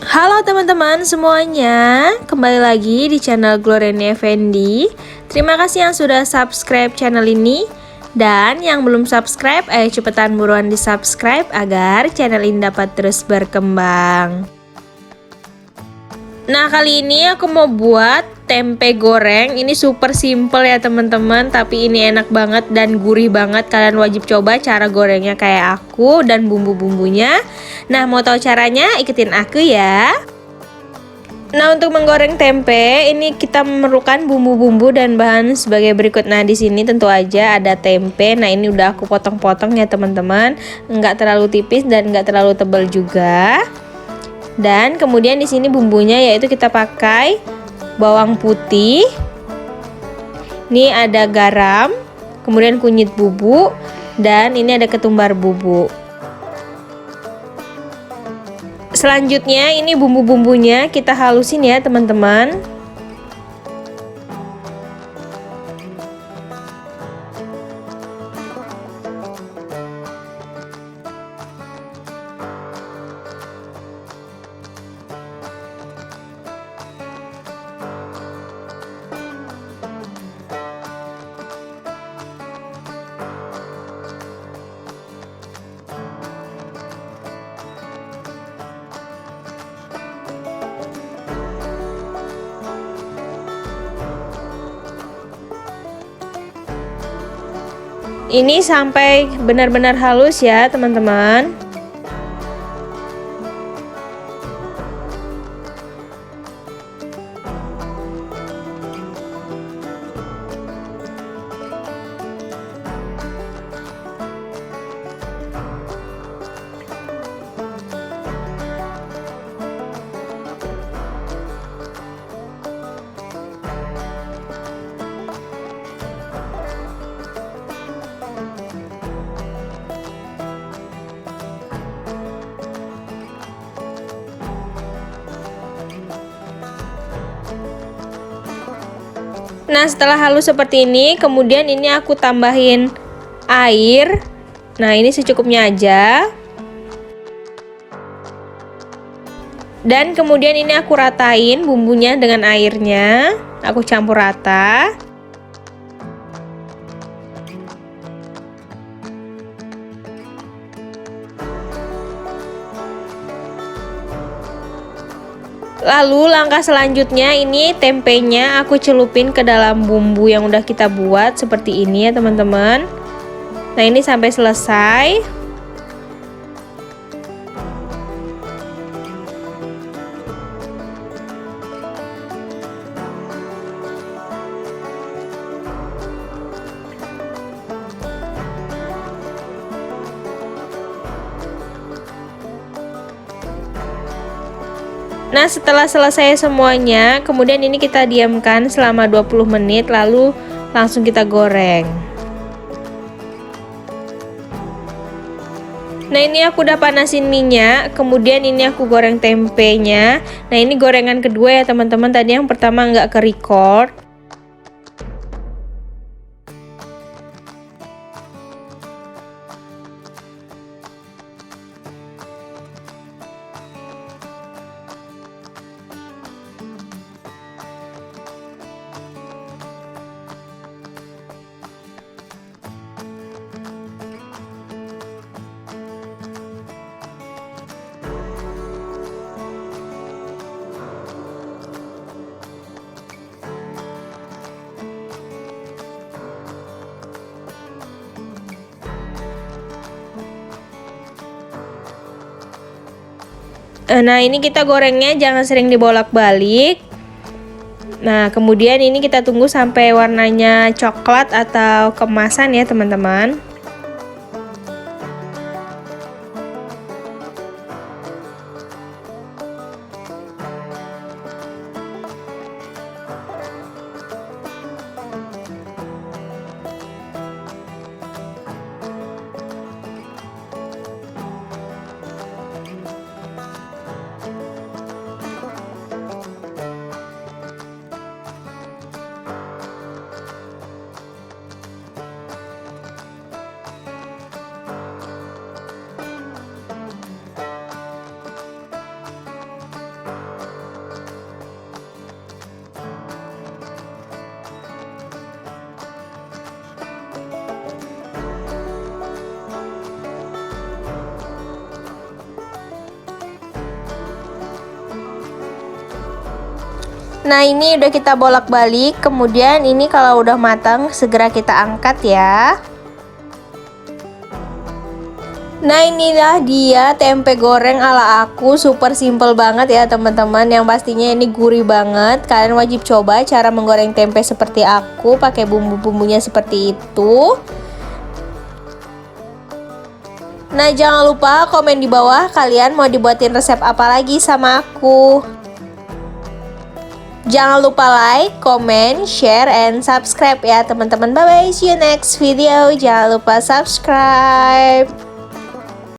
Halo teman-teman semuanya, kembali lagi di channel Gloriani Effendi. Terima kasih yang sudah subscribe channel ini. Dan yang belum subscribe, ayo cepetan buruan di subscribe agar channel ini dapat terus berkembang. Nah, kali ini aku mau buat tempe goreng. Ini super simple ya teman-teman, tapi ini enak banget dan gurih banget. Kalian wajib coba cara gorengnya kayak aku dan bumbu-bumbunya. Nah, mau tahu caranya? Ikutin aku ya. Nah, untuk menggoreng tempe, ini kita memerlukan bumbu-bumbu dan bahan sebagai berikut. Nah, di sini tentu aja ada tempe. Nah, ini udah aku potong-potong ya teman-teman. Enggak terlalu tipis dan enggak terlalu tebal juga. Dan kemudian di sini bumbunya yaitu kita pakai bawang putih. Ini ada garam, kemudian kunyit bubuk, dan ini ada ketumbar bubuk. Selanjutnya ini bumbu-bumbunya kita halusin ya teman-teman. Ini sampai benar-benar halus ya teman-teman. Nah, setelah halus seperti ini, kemudian ini aku tambahin air. Nah, ini secukupnya aja. Dan kemudian ini aku ratain bumbunya dengan airnya. Aku campur rata. Lalu langkah selanjutnya ini tempenya aku celupin ke dalam bumbu yang udah kita buat seperti ini ya teman-teman. Nah, ini sampai selesai. Nah, setelah selesai semuanya, kemudian ini kita diamkan selama 20 menit lalu langsung kita goreng. Nah, ini aku udah panasin minyak, kemudian ini aku goreng tempenya. Nah, ini gorengan kedua ya teman-teman, tadi yang pertama nggak ke record. Nah, ini kita gorengnya jangan sering dibolak-balik. Nah, kemudian ini kita tunggu sampai warnanya coklat atau keemasan ya teman-teman. Nah, ini udah kita bolak-balik. Kemudian ini kalau udah matang segera kita angkat ya. Nah, inilah dia tempe goreng ala aku. Super simple banget ya teman-teman. Yang pastinya ini gurih banget. Kalian wajib coba cara menggoreng tempe seperti aku, pakai bumbu-bumbunya seperti itu. Nah, jangan lupa komen di bawah kalian mau dibuatin resep apa lagi sama aku. Jangan lupa like, comment, share, and subscribe ya teman-teman. Bye-bye, see you next video. Jangan lupa subscribe.